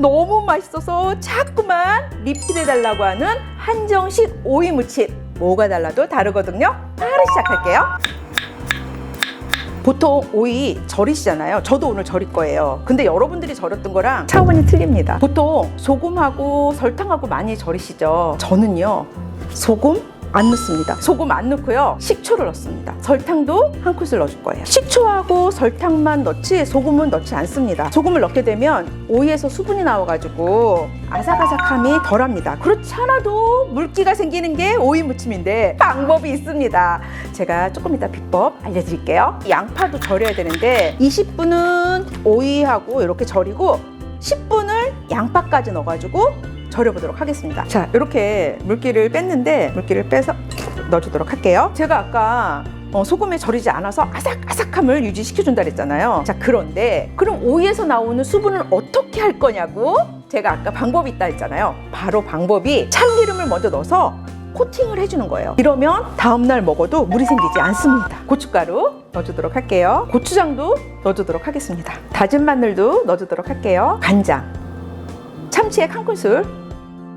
너무 맛있어서 자꾸만 리필해달라고 하는 한정식 오이 무침. 뭐가 달라도 다르거든요. 바로 시작할게요. 보통 오이 절이시잖아요. 저도 오늘 절일 거예요. 근데 여러분들이 절였던 거랑 차원이 틀립니다. 보통 소금하고 설탕하고 많이 절이시죠. 저는요, 소금 안 넣습니다. 소금 안 넣고요, 식초를 넣습니다. 설탕도 한 큰술 넣어줄 거예요. 식초하고 설탕만 넣지 소금은 넣지 않습니다. 소금을 넣게 되면 오이에서 수분이 나와가지고 아삭아삭함이 덜합니다. 그렇지 않아도 물기가 생기는 게 오이 무침인데 방법이 있습니다. 제가 조금 이따 비법 알려드릴게요. 양파도 절여야 되는데 20분은 오이하고 이렇게 절이고 10분을 양파까지 넣어가지고 절여보도록 하겠습니다. 자, 이렇게 물기를 뺐는데 물기를 빼서 넣어주도록 할게요. 제가 아까 소금에 절이지 않아서 아삭아삭함을 유지시켜준다 그랬잖아요. 자, 그런데 그럼 오이에서 나오는 수분을 어떻게 할 거냐고? 제가 아까 방법이 있다 했잖아요. 바로 방법이 참기름을 먼저 넣어서 코팅을 해주는 거예요. 이러면 다음날 먹어도 물이 생기지 않습니다. 고춧가루 넣어주도록 할게요. 고추장도 넣어주도록 하겠습니다. 다진 마늘도 넣어주도록 할게요. 간장, 참치액 한 큰술,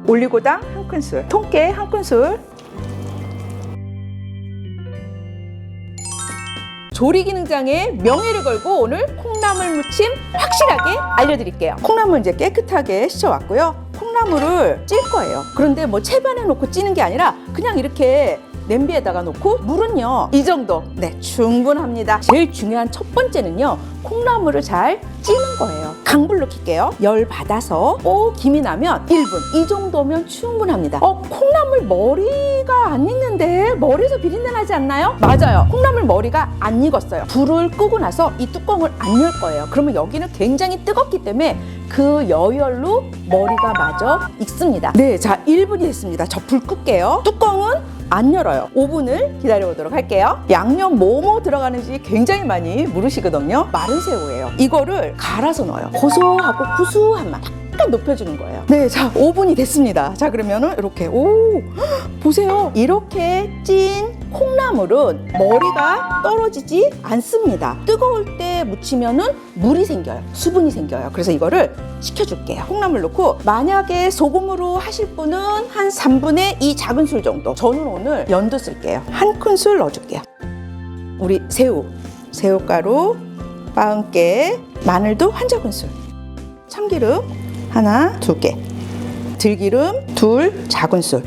올리고당 한 큰술, 통깨 한 큰술. 조리기능장에 명예를 걸고 오늘 콩나물 무침 확실하게 알려드릴게요. 콩나물 이제 깨끗하게 씻어왔고요. 콩나물을 찔 거예요. 그런데 뭐 채반에 놓고 찌는 게 아니라 그냥 이렇게 냄비에다가 놓고 물은요, 이 정도, 네, 충분합니다. 제일 중요한 첫 번째는요, 콩나물을 잘 찌는 거예요. 강불로 킬게요. 열 받아서 김이 나면 1분, 이 정도면 충분합니다. 콩나물 머리가 안 익는데 머리에서 비린내 나지 않나요? 맞아요. 콩나물 머리가 안 익었어요. 불을 끄고 나서 이 뚜껑을 안 열 거예요. 그러면 여기는 굉장히 뜨겁기 때문에 그 여열로 머리가 마저 익습니다. 네, 자, 1분이 됐습니다. 저 불 끌게요. 뚜껑은 안 열어요. 5분을 기다려보도록 할게요. 양념 뭐뭐 들어가는지 굉장히 많이 물으시거든요. 마른 새우예요. 이거를 갈아서 넣어요. 고소하고 구수한 맛 약간 높여주는 거예요. 네, 자, 5분이 됐습니다. 자, 그러면은 이렇게, 보세요. 이렇게 찐 콩나물은 머리가 떨어지지 않습니다. 뜨거울 때 무치면은 물이 생겨요. 수분이 생겨요. 그래서 이거를 식혀줄게요. 콩나물 넣고, 만약에 소금으로 하실 분은 한 3분의 2 작은 술 정도. 저는 오늘 연두 쓸게요. 한 큰술 넣어줄게요. 우리 새우가루, 빠은깨, 마늘도 한 작은술, 참기름 하나, 2개, 들기름 2 작은술.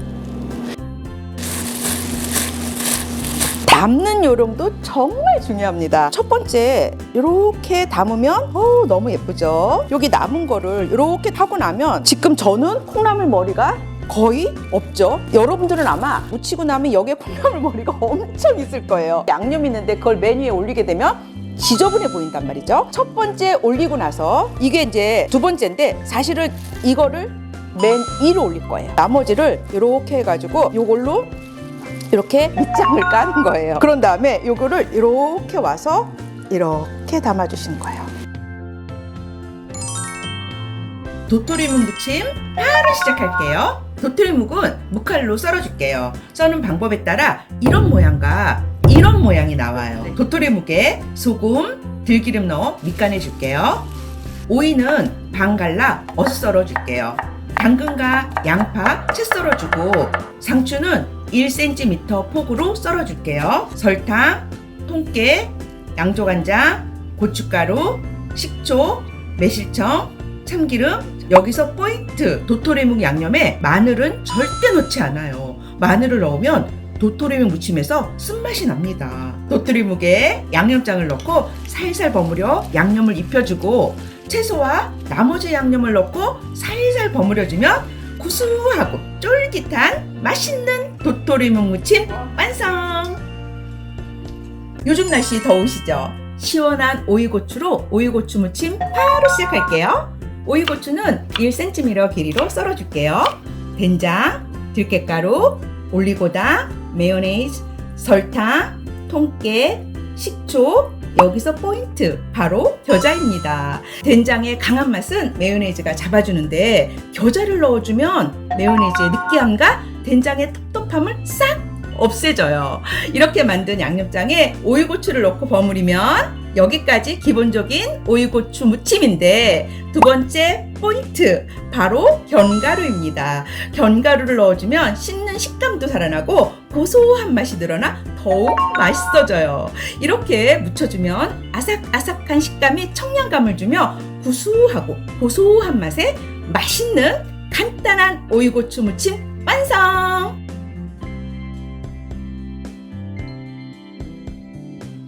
담는 요령도 정말 중요합니다. 첫 번째, 이렇게 담으면 너무 예쁘죠? 여기 남은 거를 이렇게 하고 나면, 지금 저는 콩나물 머리가 거의 없죠? 여러분들은 아마 무치고 나면 여기에 콩나물 머리가 엄청 있을 거예요. 양념 있는데 그걸 맨 위에 올리게 되면 지저분해 보인단 말이죠. 첫 번째 올리고 나서, 이게 이제 두 번째인데 사실은 이거를 맨 위로 올릴 거예요. 나머지를 이렇게 해가지고 요걸로 이렇게 밑장을 까는 거예요. 그런 다음에 요거를 이렇게 와서 이렇게 담아주시는 거예요. 도토리묵 무침 바로 시작할게요. 도토리묵은 무칼로 썰어줄게요. 써는 방법에 따라 이런 모양과 이런 모양이 나와요. 도토리묵에 소금, 들기름 넣어 밑간해 줄게요. 오이는 반 갈라 어슷 썰어줄게요. 당근과 양파 채 썰어주고, 상추는 1cm 폭으로 썰어줄게요. 설탕, 통깨, 양조간장, 고춧가루, 식초, 매실청, 참기름. 여기서 포인트! 도토리묵 양념에 마늘은 절대 넣지 않아요. 마늘을 넣으면 도토리묵 무침에서 쓴맛이 납니다. 도토리묵에 양념장을 넣고 살살 버무려 양념을 입혀주고, 채소와 나머지 양념을 넣고 살살 버무려주면 구수하고 쫄깃한 맛있는 도토리묵 무침 완성! 요즘 날씨 더우시죠? 시원한 오이고추로 오이고추 무침 바로 시작할게요. 오이고추는 1cm 길이로 썰어줄게요. 된장, 들깨가루, 올리고당, 마요네즈, 설탕, 통깨, 식초. 여기서 포인트, 바로 겨자입니다. 된장의 강한 맛은 마요네즈가 잡아주는데, 겨자를 넣어주면 마요네즈의 느끼함과 된장의 텁텁함을 싹 없애줘요. 이렇게 만든 양념장에 오이고추를 넣고 버무리면 여기까지 기본적인 오이고추 무침인데 두 번째 포인트 바로 견과류입니다. 견과류를 넣어주면 씹는 식감도 살아나고 고소한 맛이 늘어나 더욱 맛있어져요. 이렇게 무쳐주면 아삭아삭한 식감이 청량감을 주며 구수하고 고소한 맛에 맛있는 간단한 오이고추 무침 완성!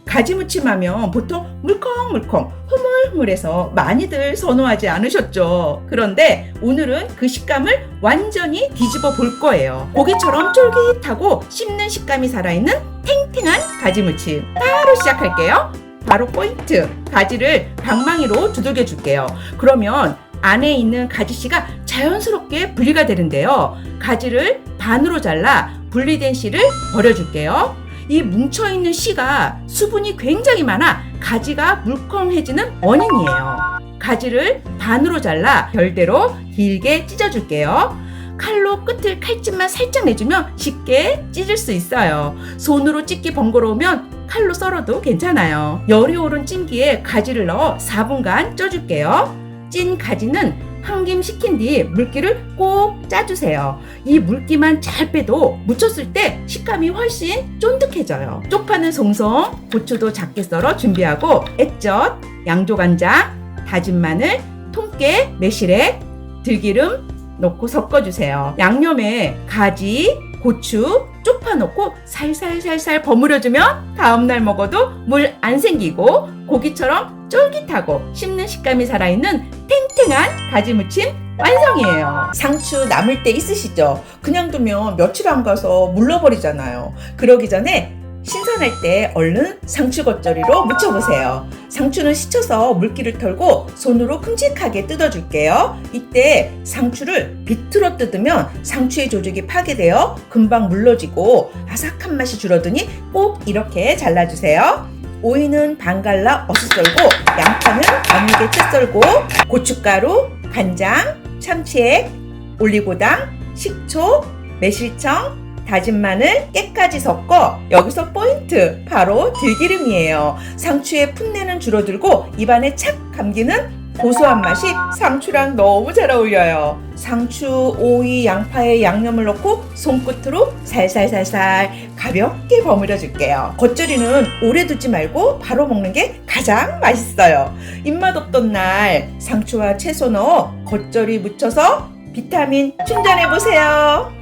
가지무침하면 보통 물컹물컹 흐물흐물해서 많이들 선호하지 않으셨죠? 그런데 오늘은 그 식감을 완전히 뒤집어 볼 거예요. 고기처럼 쫄깃하고 씹는 식감이 살아있는 탱탱한 가지무침 바로 시작할게요. 바로 포인트, 가지를 방망이로 두들겨 줄게요. 그러면 안에 있는 가지씨가 자연스럽게 분리가 되는데요. 가지를 반으로 잘라 분리된 씨를 버려줄게요. 이 뭉쳐있는 씨가 수분이 굉장히 많아 가지가 물컹해지는 원인이에요. 가지를 반으로 잘라 별대로 길게 찢어줄게요. 칼로 끝을 칼집만 살짝 내주면 쉽게 찢을 수 있어요. 손으로 찢기 번거로우면 칼로 썰어도 괜찮아요. 열이 오른 찜기에 가지를 넣어 4분간 쪄줄게요. 찐 가지는 한 김 식힌 뒤 물기를 꼭 짜주세요. 이 물기만 잘 빼도 무쳤을 때 식감이 훨씬 쫀득해져요. 쪽파는 송송, 고추도 작게 썰어 준비하고 액젓, 양조간장, 다진 마늘, 통깨, 매실액, 들기름 넣고 섞어주세요. 양념에 가지, 고추, 쪽파 넣고 살살살살 버무려주면 다음날 먹어도 물 안 생기고 고기처럼 쫄깃하고 씹는 식감이 살아있는 탱탱한 가지무침 완성이에요. 상추 남을 때 있으시죠? 그냥 두면 며칠 안 가서 물러버리잖아요. 그러기 전에 신선할 때 얼른 상추 겉절이로 무쳐보세요. 상추는 씻어서 물기를 털고 손으로 큼직하게 뜯어줄게요. 이때 상추를 비틀어 뜯으면 상추의 조직이 파괴되어 금방 물러지고 아삭한 맛이 줄어드니 꼭 이렇게 잘라주세요. 오이는 반 갈라 어슷 썰고 양파는 가늘게 채 썰고 고춧가루, 간장, 참치액, 올리고당, 식초, 매실청, 다진 마늘, 깨까지 섞어 여기서 포인트 바로 들기름이에요. 상추의 풋내는 줄어들고 입안에 착 감기는 고소한 맛이 상추랑 너무 잘 어울려요. 상추, 오이, 양파에 양념을 넣고 손끝으로 살살살살 가볍게 버무려 줄게요. 겉절이는 오래 두지 말고 바로 먹는 게 가장 맛있어요. 입맛 없던 날 상추와 채소 넣어 겉절이 무쳐서 비타민 충전해 보세요.